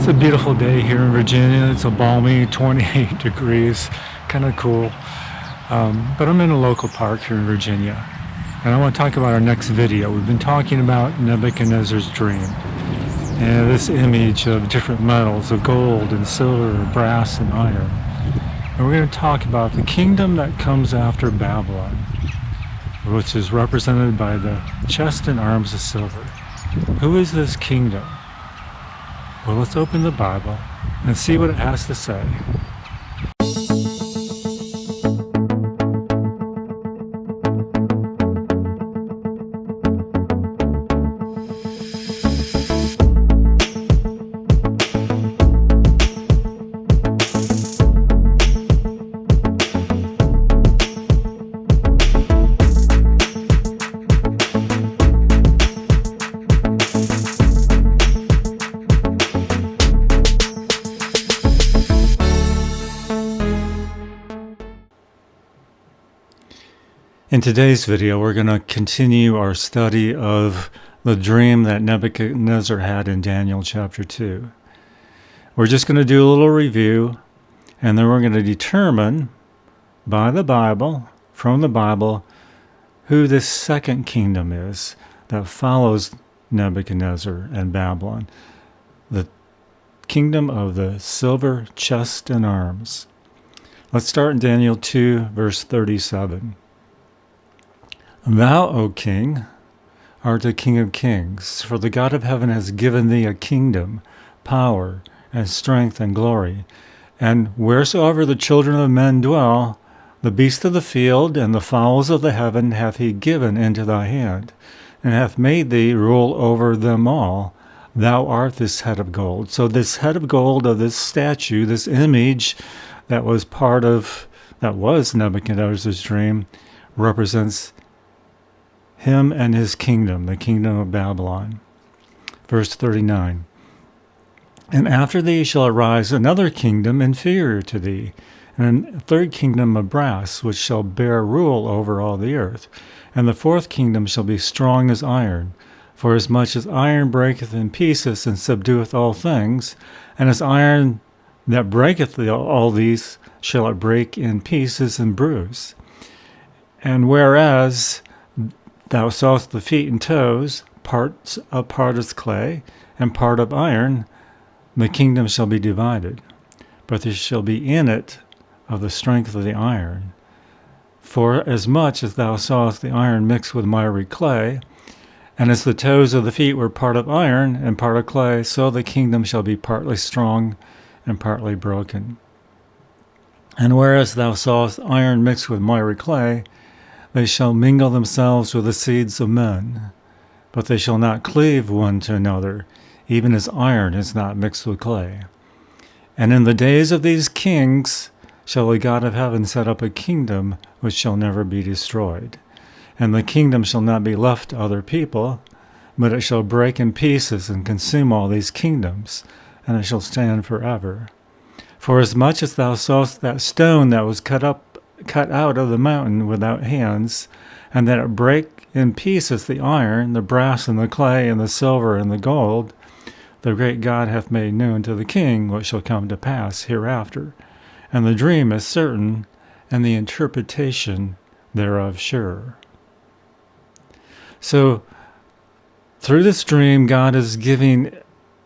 It's a beautiful day here in Virginia. It's a balmy 28 degrees, kind of cool. But I'm in a local park here in Virginia. And I want to talk about our next video. We've been talking about Nebuchadnezzar's dream. And this image of different metals, of gold and silver, brass and iron. And we're going to talk about the kingdom that comes after Babylon, which is represented by the chest and arms of silver. Who is this kingdom? Well, let's open the Bible and see what it has to say. In today's video, we're going to continue our study of the dream that Nebuchadnezzar had in Daniel chapter 2. We're just going to do a little review, and then we're going to determine by the Bible, from the Bible, who this second kingdom is that follows Nebuchadnezzar and Babylon. The kingdom of the silver chest and arms. Let's start in Daniel 2, verse 37. Thou, O king, art the King of kings, for the God of heaven has given thee a kingdom, power, and strength, and glory. And wheresoever the children of men dwell, the beasts of the field and the fowls of the heaven hath he given into thy hand, and hath made thee rule over them all. Thou art this head of gold. So this head of gold of this statue, this image that was Nebuchadnezzar's dream, represents him and his kingdom, the kingdom of Babylon. Verse 39. And after thee shall arise another kingdom inferior to thee, and a third kingdom of brass, which shall bear rule over all the earth. And the fourth kingdom shall be strong as iron, for as much as iron breaketh in pieces and subdueth all things, and as iron that breaketh all these shall it break in pieces and bruise. And whereas thou sawest the feet and toes, part is clay, and part of iron, the kingdom shall be divided. But there shall be in it of the strength of the iron. For as much as thou sawest the iron mixed with miry clay, and as the toes of the feet were part of iron and part of clay, so the kingdom shall be partly strong and partly broken. And whereas thou sawest iron mixed with miry clay, they shall mingle themselves with the seeds of men, but they shall not cleave one to another, even as iron is not mixed with clay. And in the days of these kings shall the God of heaven set up a kingdom which shall never be destroyed. And the kingdom shall not be left to other people, but it shall break in pieces and consume all these kingdoms, and it shall stand forever. For as much as thou sawest that stone that was cut out of the mountain without hands, and that it brake in pieces the iron, the brass, and the clay, and the silver, and the gold, the great God hath made known to the king what shall come to pass hereafter. And the dream is certain, and the interpretation thereof sure. So, through this dream, God is giving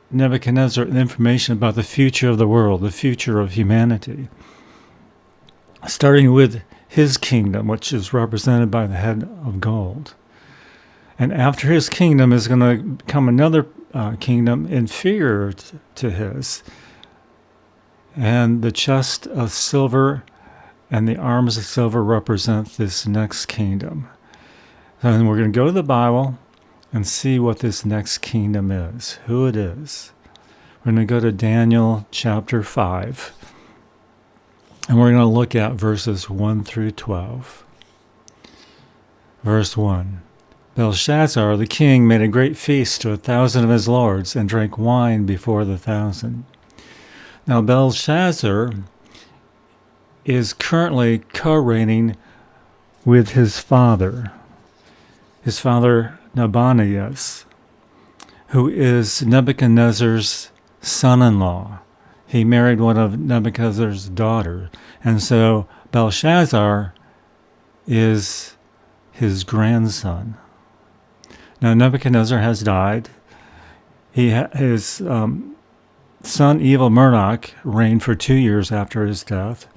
Nebuchadnezzar information about the future of the world, the future of humanity. Starting with his kingdom, which is represented by the head of gold. And after his kingdom is going to come another kingdom inferior to his. And the chest of silver and the arms of silver represent this next kingdom. And we're going to go to the Bible and see what this next kingdom is, who it is. We're going to go to Daniel chapter 5. And we're going to look at verses 1 through 12. Verse 1. Belshazzar the king made a great feast to 1,000 of his lords, and drank wine before the 1,000. Now Belshazzar is currently co-reigning with his father Nabonidus, who is Nebuchadnezzar's son-in-law. He married one of Nebuchadnezzar's daughters. And so Belshazzar is his grandson. Now Nebuchadnezzar has died. His son, Evil Marduk, reigned for 2 years after his death.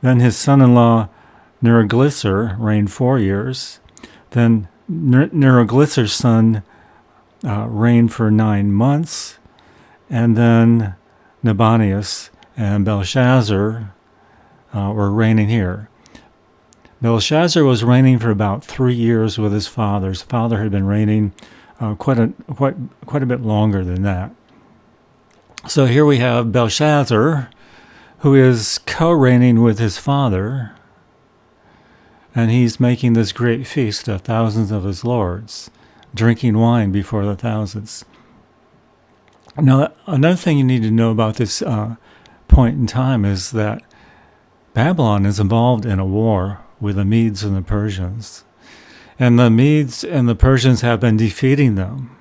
Then his son-in-law, Neriglissar, reigned 4 years. Then Neriglissar's son reigned for 9 months. And then Nabonidus and Belshazzar were reigning here. Belshazzar was reigning for about 3 years with his father. His father had been reigning quite a bit longer than that. So here we have Belshazzar, who is co-reigning with his father, and he's making this great feast of thousands of his lords, drinking wine before the thousands. Now, another thing you need to know about this point in time is that Babylon is involved in a war with the Medes and the Persians. And the Medes and the Persians have been defeating them.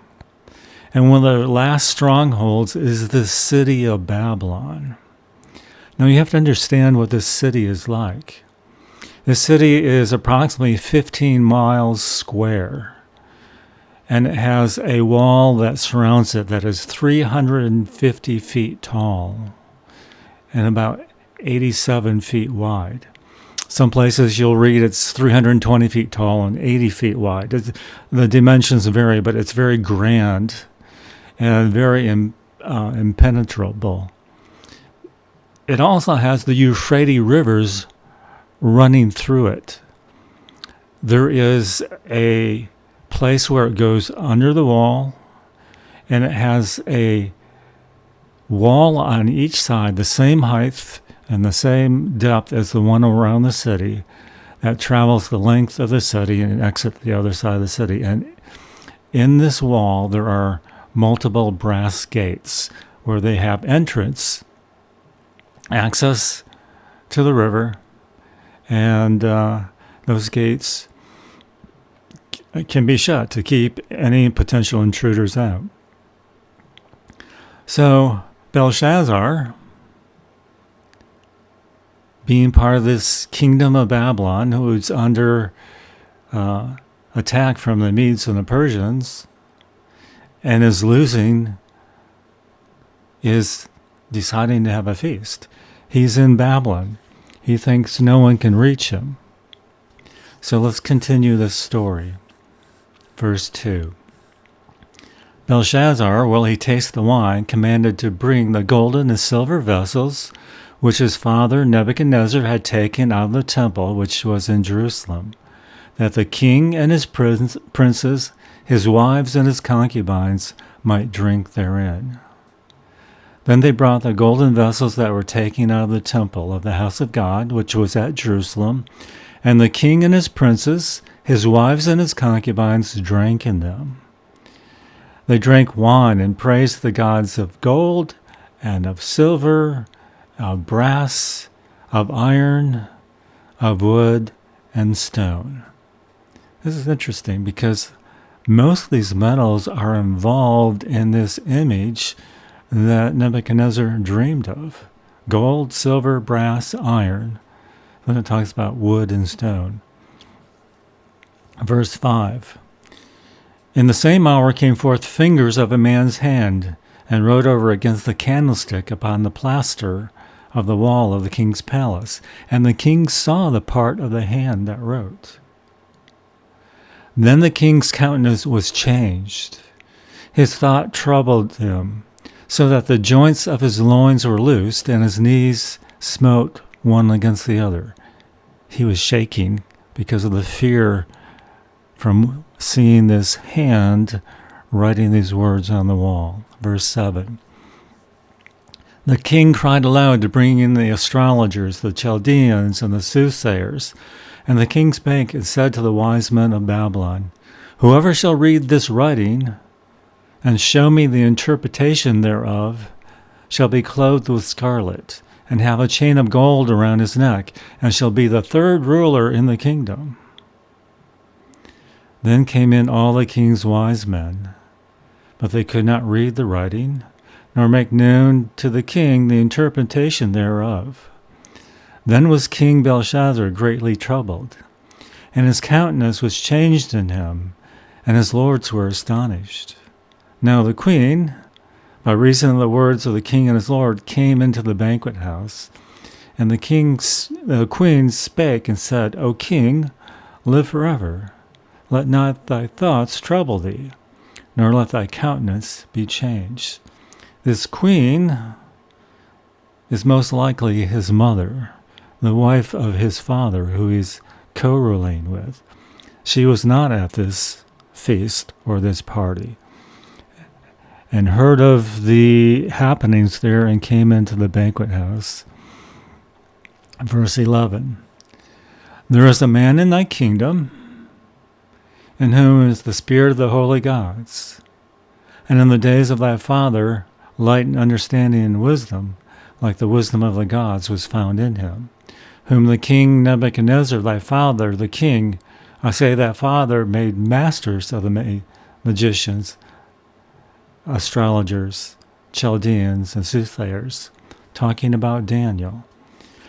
And one of their last strongholds is the city of Babylon. Now you have to understand what this city is like. This city is approximately 15 miles square. And it has a wall that surrounds it that is 350 feet tall and about 87 feet wide. Some places you'll read it's 320 feet tall and 80 feet wide. The dimensions vary, but it's very grand and very impenetrable. It also has the Euphrates rivers running through it. There is a place where it goes under the wall, and it has a wall on each side, the same height and the same depth as the one around the city, that travels the length of the city and exits the other side of the city. And in this wall, there are multiple brass gates where they have entrance, access to the river, and those gates can be shut to keep any potential intruders out. So Belshazzar, being part of this kingdom of Babylon, who's under attack from the Medes and the Persians, and is losing, is deciding to have a feast. He's in Babylon. He thinks no one can reach him. So let's continue this story. Verse 2. Belshazzar, while he tasted the wine, commanded to bring the golden and silver vessels which his father Nebuchadnezzar had taken out of the temple which was in Jerusalem, that the king and his princes, his wives and his concubines might drink therein. Then they brought the golden vessels that were taken out of the temple of the house of God, which was at Jerusalem, and the king and his princes, his wives and his concubines drank in them. They drank wine and praised the gods of gold and of silver, of brass, of iron, of wood, and stone. This is interesting because most of these metals are involved in this image that Nebuchadnezzar dreamed of. Gold, silver, brass, iron. Then it talks about wood and stone. Verse 5. In the same hour came forth fingers of a man's hand, and wrote over against the candlestick upon the plaster of the wall of the king's palace. And the king saw the part of the hand that wrote. Then the king's countenance was changed. His thought troubled him, so that the joints of his loins were loosed, and his knees smote one against the other. He was shaking because of the fear from seeing this hand writing these words on the wall. Verse 7. The king cried aloud to bring in the astrologers, the Chaldeans, and the soothsayers. And the king spake and said to the wise men of Babylon, Whoever shall read this writing, and show me the interpretation thereof, shall be clothed with scarlet, and have a chain of gold around his neck, and shall be the third ruler in the kingdom. Then came in all the king's wise men, but they could not read the writing, nor make known to the king the interpretation thereof. Then was King Belshazzar greatly troubled, and his countenance was changed in him, and his lords were astonished. Now the queen, by reason of the words of the king and his lord, came into the banquet house, and the queen spake and said, O king, live forever. Let not thy thoughts trouble thee, nor let thy countenance be changed. This queen is most likely his mother, the wife of his father, who he's co-ruling with. She was not at this feast or this party, and heard of the happenings there and came into the banquet house. Verse 11, There is a man in thy kingdom, in whom is the spirit of the holy gods. And in the days of thy father, light and understanding and wisdom, like the wisdom of the gods, was found in him, whom the king Nebuchadnezzar, thy father, the king, I say that father, made masters of the magicians, astrologers, Chaldeans, and soothsayers, talking about Daniel.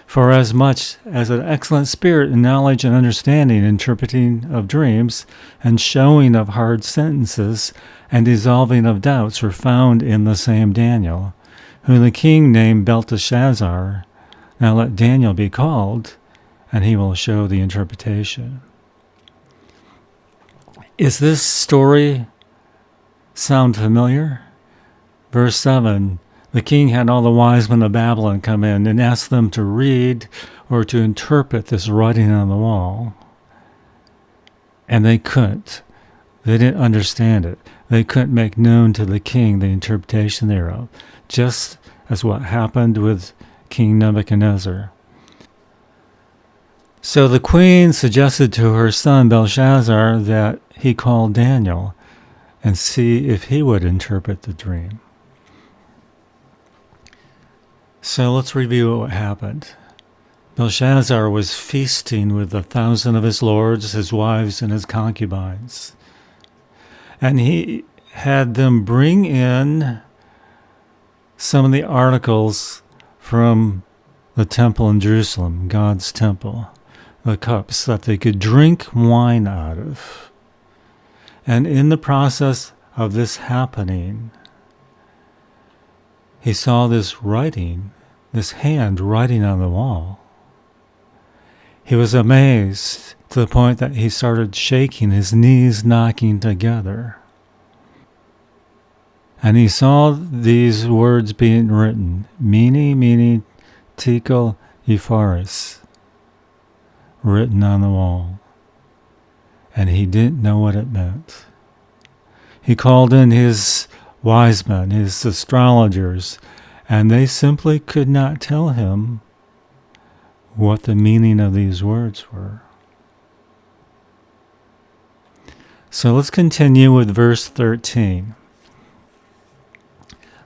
For as much as an excellent spirit in knowledge and understanding, interpreting of dreams, and showing of hard sentences, and dissolving of doubts were found in the same Daniel, whom the king named Belteshazzar. Now let Daniel be called, and he will show the interpretation. Is this story sound familiar? Verse 7, the king had all the wise men of Babylon come in and asked them to read or to interpret this writing on the wall. And they couldn't. They didn't understand it. They couldn't make known to the king the interpretation thereof, just as what happened with King Nebuchadnezzar. So the queen suggested to her son Belshazzar that he call Daniel and see if he would interpret the dream. So let's review what happened. Belshazzar was feasting with 1,000 of his lords, his wives, and his concubines. And he had them bring in some of the articles from the temple in Jerusalem, God's temple, the cups that they could drink wine out of. And in the process of this happening, he saw this writing, this hand writing on the wall. He was amazed to the point that he started shaking, his knees knocking together. And he saw these words being written, Mene, Mene, Tekel, Upharsis, written on the wall. And he didn't know what it meant. He called in his wise men, his astrologers, and they simply could not tell him what the meaning of these words were. So let's continue with verse 13.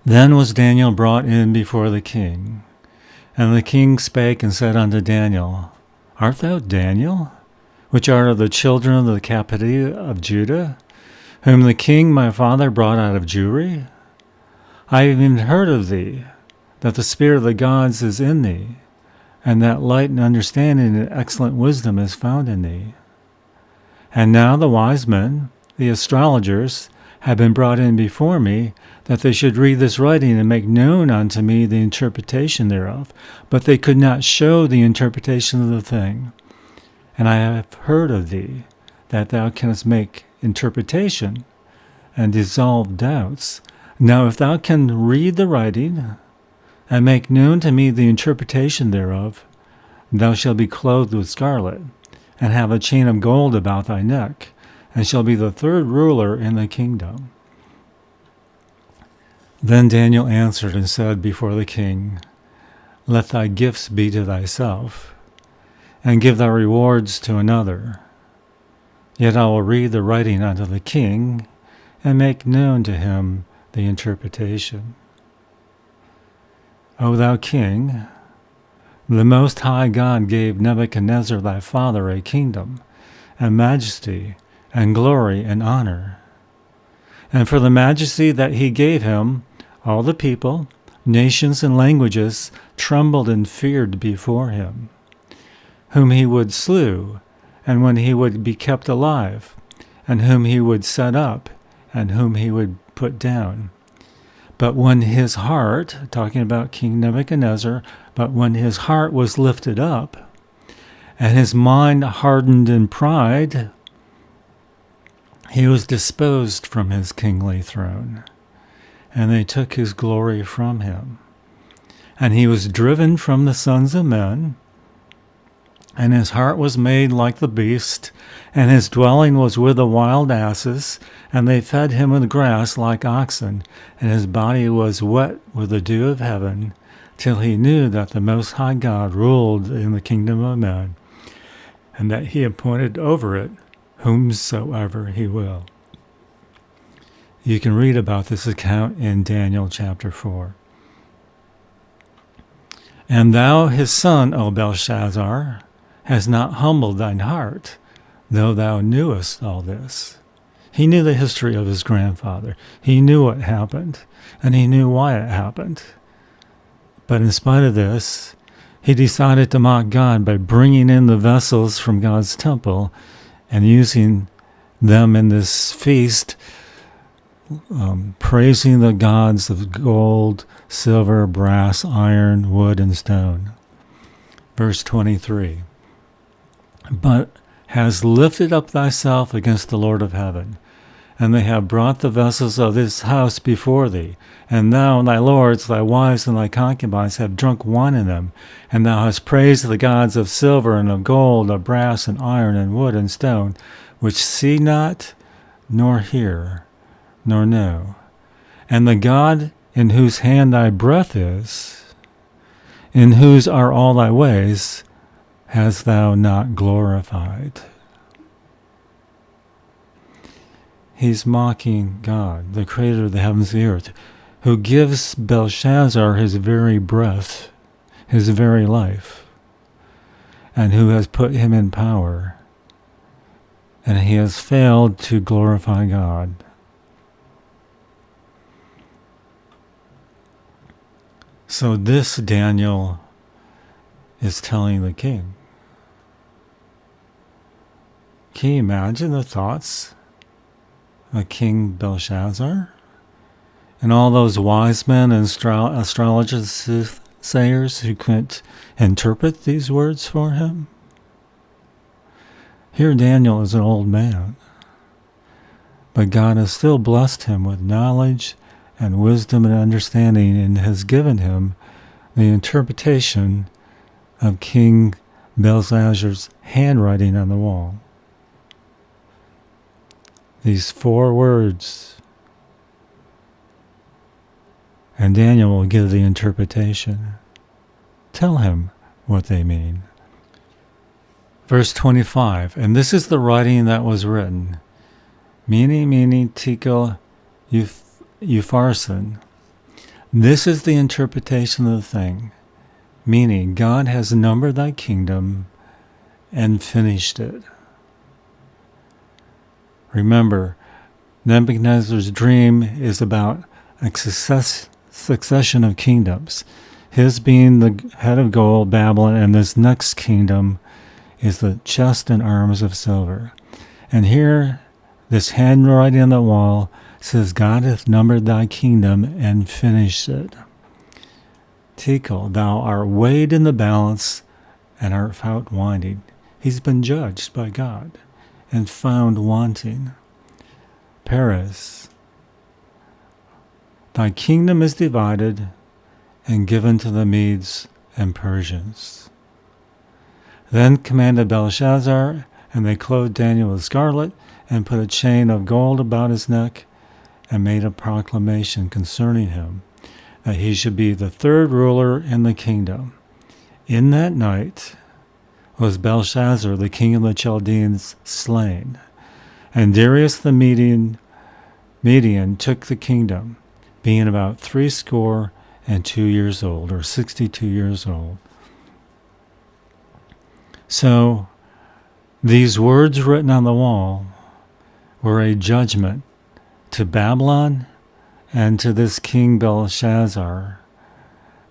Then was Daniel brought in before the king, and the king spake and said unto Daniel, Art thou Daniel, which art of the children of the captivity of Judah, whom the king my father brought out of Jewry? I have even heard of thee, that the spirit of the gods is in thee, and that light and understanding and excellent wisdom is found in thee. And now the wise men, the astrologers, have been brought in before me, that they should read this writing and make known unto me the interpretation thereof. But they could not show the interpretation of the thing. And I have heard of thee, that thou canst make interpretation and dissolve doubts. Now if thou can read the writing and make known to me the interpretation thereof, thou shalt be clothed with scarlet, and have a chain of gold about thy neck, and shall be the third ruler in the kingdom. Then Daniel answered and said before the king, Let thy gifts be to thyself, and give thy rewards to another. Yet I will read the writing unto the king, and make known to him the interpretation. O thou king, the Most High God gave Nebuchadnezzar thy father a kingdom, and majesty, and glory, and honor. And for the majesty that he gave him, All the people, nations, and languages trembled and feared before him, whom he would slew, and when he would be kept alive, and whom he would set up, and whom he would put down. But when his heart, talking about King Nebuchadnezzar, but when his heart was lifted up, and his mind hardened in pride, he was disposed from his kingly throne, and they took his glory from him. And he was driven from the sons of men, and his heart was made like the beast, and his dwelling was with the wild asses, and they fed him with grass like oxen, and his body was wet with the dew of heaven, till he knew that the Most High God ruled in the kingdom of men, and that he appointed over it whomsoever he will. You can read about this account in Daniel chapter 4. And thou, his son, O Belshazzar, hast not humbled thine heart, though thou knewest all this. He knew the history of his grandfather. He knew what happened, and he knew why it happened. But in spite of this, he decided to mock God by bringing in the vessels from God's temple and using them in this feast, praising the gods of gold, silver, brass, iron, wood, and stone. Verse 23. But hast lifted up thyself against the Lord of heaven, and they have brought the vessels of this house before thee, and thou and thy lords, thy wives, and thy concubines have drunk wine in them, and thou hast praised the gods of silver and of gold, of brass and iron and wood and stone, which see not, nor hear, nor know. And the God in whose hand thy breath is, in whose are all thy ways, hast thou not glorified. He's mocking God, the creator of the heavens and the earth, who gives Belshazzar his very breath, his very life, and who has put him in power. And he has failed to glorify God. So this Daniel is telling the king. Can you imagine the thoughts of King Belshazzar? And all those wise men and astrologers, soothsayers who couldn't interpret these words for him? Here Daniel is an old man, but God has still blessed him with knowledge and wisdom and understanding, and has given him the interpretation of King Belshazzar's handwriting on the wall. These 4 words, and Daniel will give the interpretation. Tell him what they mean. Verse 25, and this is the writing that was written. Mene, tekel, upharsin. This is the interpretation of the thing, meaning God has numbered thy kingdom and finished it. Remember, Nebuchadnezzar's dream is about a succession of kingdoms. His being the head of gold, Babylon, and this next kingdom is the chest and arms of silver. And here, this handwriting on the wall says, God hath numbered thy kingdom and finished it. Tekel, thou art weighed in the balance and art found wanting. He's been judged by God and found wanting. Peres, thy kingdom is divided and given to the Medes and Persians. Then commanded Belshazzar, and they clothed Daniel with scarlet, and put a chain of gold about his neck, and made a proclamation concerning him, that he should be the 3rd ruler in the kingdom. In that night was Belshazzar, the king of the Chaldeans, slain, and Darius the Median took the kingdom, being about 62 years old, or 62 years old. So, these words written on the wall were a judgment to Babylon and to this king Belshazzar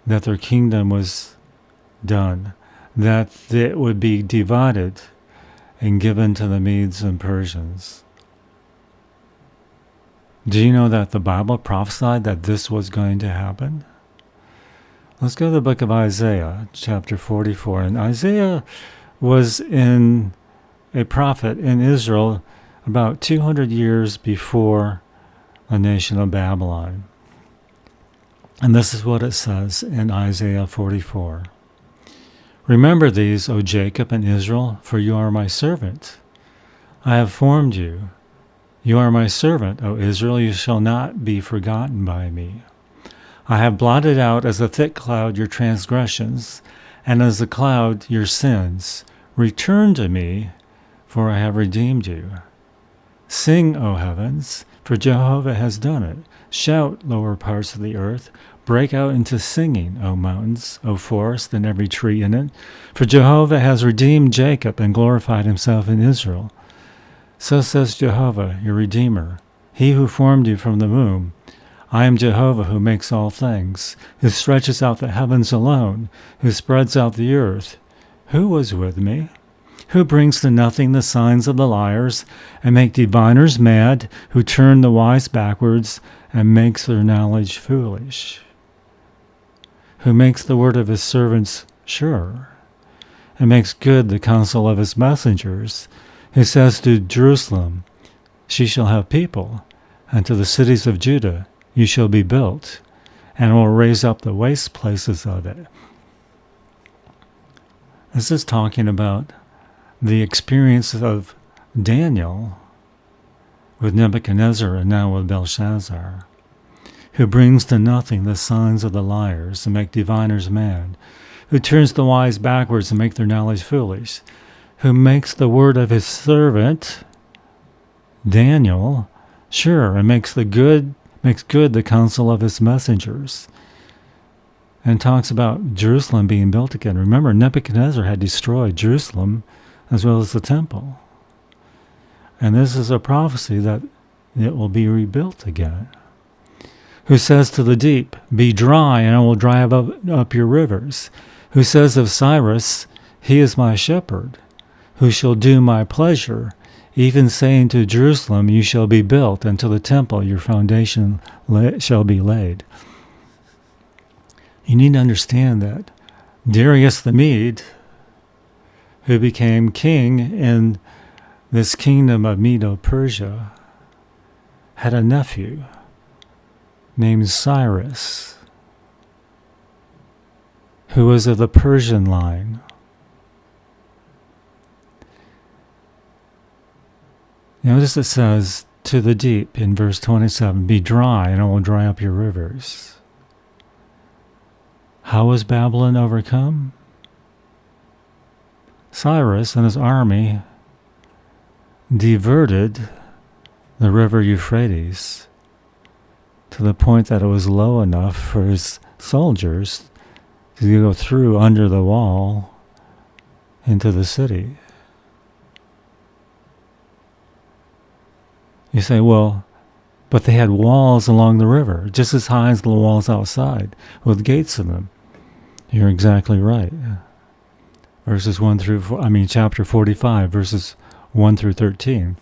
that their kingdom was done, that it would be divided and given to the Medes and Persians. Do you know that the Bible prophesied that this was going to happen? Let's go to the book of Isaiah, chapter 44. And Isaiah was a prophet in Israel about 200 years before the nation of Babylon. And this is what it says in Isaiah 44. Remember these, O Jacob and Israel, for you are my servant. I have formed you. You are my servant, O Israel, you shall not be forgotten by me. I have blotted out as a thick cloud your transgressions, and as a cloud your sins. Return to me, for I have redeemed you. Sing, O heavens, for Jehovah has done it. Shout, lower parts of the earth. Break out into singing, O mountains, O forest, and every tree in it. For Jehovah has redeemed Jacob and glorified himself in Israel. So says Jehovah, your Redeemer, he who formed you from the womb. I am Jehovah who makes all things, who stretches out the heavens alone, who spreads out the earth. Who was with me? Who brings to nothing the signs of the liars, and make diviners mad, who turn the wise backwards, and makes their knowledge foolish? Who makes the word of his servants sure, and makes good the counsel of his messengers, who says to Jerusalem, she shall have people, and to the cities of Judah, you shall be built, and will raise up the waste places of it. This is talking about the experience of Daniel with Nebuchadnezzar and now with Belshazzar, who brings to nothing the signs of the liars and make diviners mad, who turns the wise backwards and make their knowledge foolish, who makes the word of his servant Daniel sure, and makes good the counsel of his messengers, and talks about Jerusalem being built again. Remember, Nebuchadnezzar had destroyed Jerusalem as well as the temple. And this is a prophecy that it will be rebuilt again. Who says to the deep, be dry, and I will dry up your rivers. Who says of Cyrus, he is my shepherd. Who shall do my pleasure, even saying to Jerusalem, you shall be built, and to the temple your foundation shall be laid. You need to understand that Darius the Mede, who became king in this kingdom of Medo-Persia, had a nephew named Cyrus, who was of the Persian line. Notice it says, to the deep, in verse 27, be dry, and I will dry up your rivers. How was Babylon overcome? Cyrus and his army diverted the river Euphrates to the point that it was low enough for his soldiers to go through under the wall into the city. You say, well, but they had walls along the river, just as high as the walls outside, with gates in them. You're exactly right. Chapter 45, verses 1 through 13.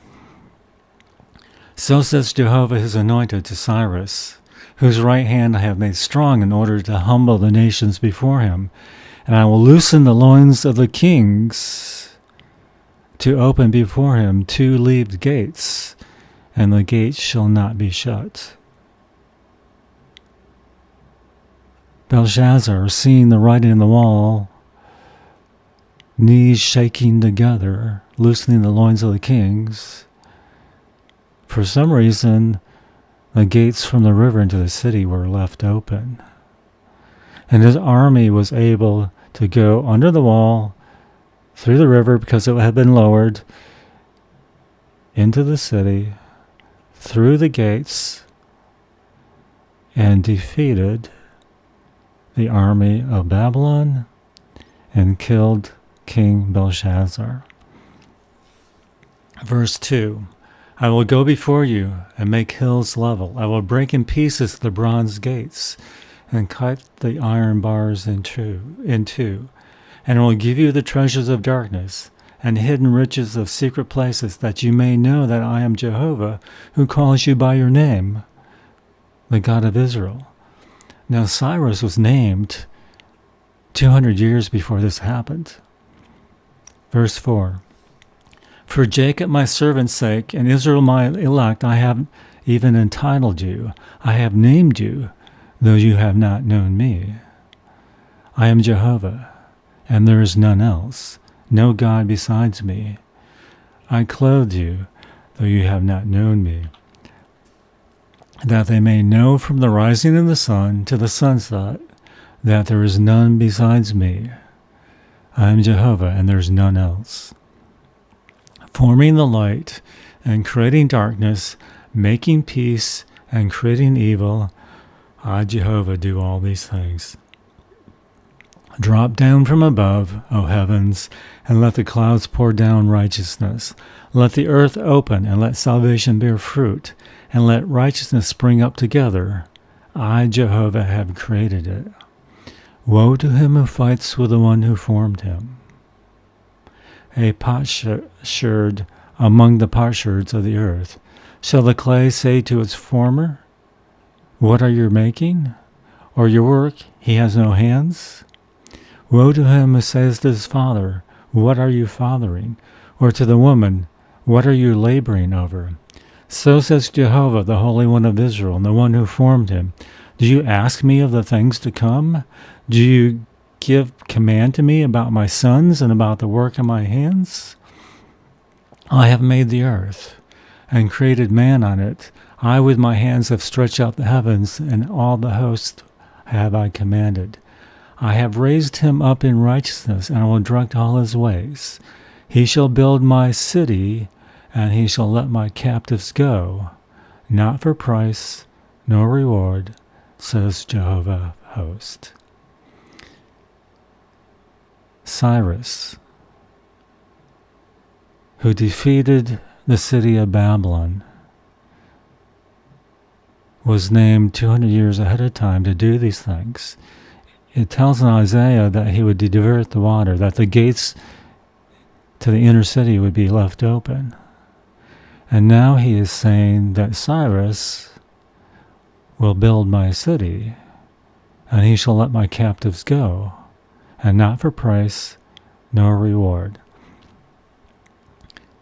So says Jehovah his anointed to Cyrus, whose right hand I have made strong in order to humble the nations before him, and I will loosen the loins of the kings to open before him 2-leaved gates, and the gates shall not be shut. Belshazzar, seeing the writing on the wall, knees shaking together, loosening the loins of the kings, for some reason, the gates from the river into the city were left open. And his army was able to go under the wall, through the river because it had been lowered, into the city, through the gates, and defeated the army of Babylon and killed King Belshazzar. Verse 2, I will go before you and make hills level. I will break in pieces the bronze gates and cut the iron bars in two, and I will give you the treasures of darkness and hidden riches of secret places, that you may know that I am Jehovah, who calls you by your name, the God of Israel. Now Cyrus was named 200 years before this happened. Verse 4. For Jacob my servant's sake, and Israel my elect, I have even entitled you. I have named you, though you have not known me. I am Jehovah, and there is none else, no God besides me. I clothed you, though you have not known me, that they may know from the rising of the sun to the sunset that there is none besides me. I am Jehovah, and there is none else. Forming the light and creating darkness, making peace and creating evil, I, Jehovah, do all these things. Drop down from above, O heavens, and let the clouds pour down righteousness. Let the earth open, and let salvation bear fruit, and let righteousness spring up together. I, Jehovah, have created it. Woe to him who fights with the one who formed him. A potsherd among the potsherds of the earth. Shall the clay say to its former, what are you making? Or your work, he has no hands? Woe to him who says to his father, what are you fathering? Or to the woman, what are you laboring over? So says Jehovah, the Holy One of Israel, and the one who formed him. Do you ask me of the things to come? Do you give command to me about my sons and about the work of my hands? I have made the earth and created man on it. I with my hands have stretched out the heavens, and all the host have I commanded. I have raised him up in righteousness, and I will direct all his ways. He shall build my city, and he shall let my captives go, not for price nor reward, says Jehovah of hosts. Cyrus, who defeated the city of Babylon, was named 200 years ahead of time to do these things. It tells in Isaiah that he would divert the water, that the gates to the inner city would be left open. And now he is saying that Cyrus will build my city, and he shall let my captives go, and not for price nor reward.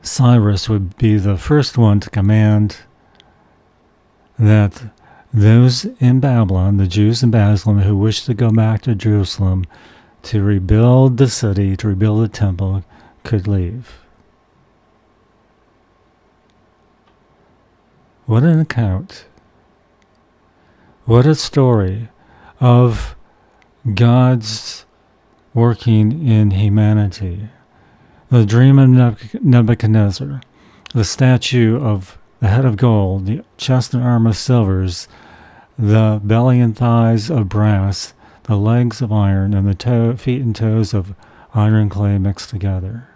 Cyrus would be the first one to command that those in Babylon, the Jews in Babylon who wished to go back to Jerusalem to rebuild the city, to rebuild the temple, could leave. What an account. What a story of God's working in humanity. The dream of Nebuchadnezzar, the statue of the head of gold, the chest and arm of silvers, the belly and thighs of brass, the legs of iron, and the feet and toes of iron and clay mixed together.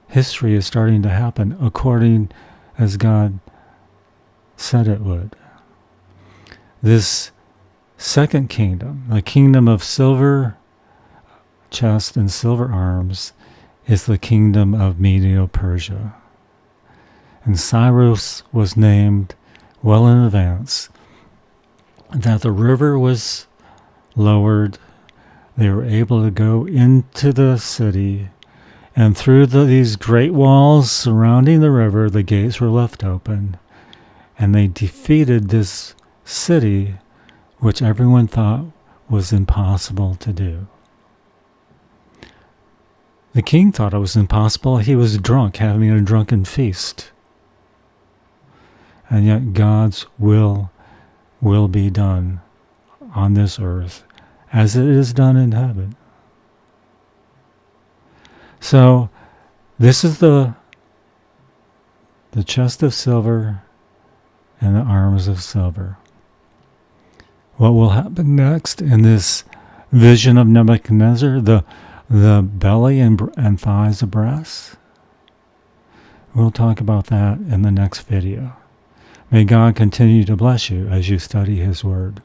History is starting to happen according as God said it would. This second kingdom, the kingdom of silver chest and silver arms, is the kingdom of Medo-Persia. And Cyrus was named well in advance, that the river was lowered, they were able to go into the city, and through these great walls surrounding the river, the gates were left open, and they defeated this city, which everyone thought was impossible to do. The king thought it was impossible. He was drunk, having a drunken feast. And yet God's will be done on this earth as it is done in heaven. So this is the chest of silver and the arms of silver. What will happen next in this vision of Nebuchadnezzar? The belly and thighs of brass. We'll talk about that in the next video. May God continue to bless you as you study His Word.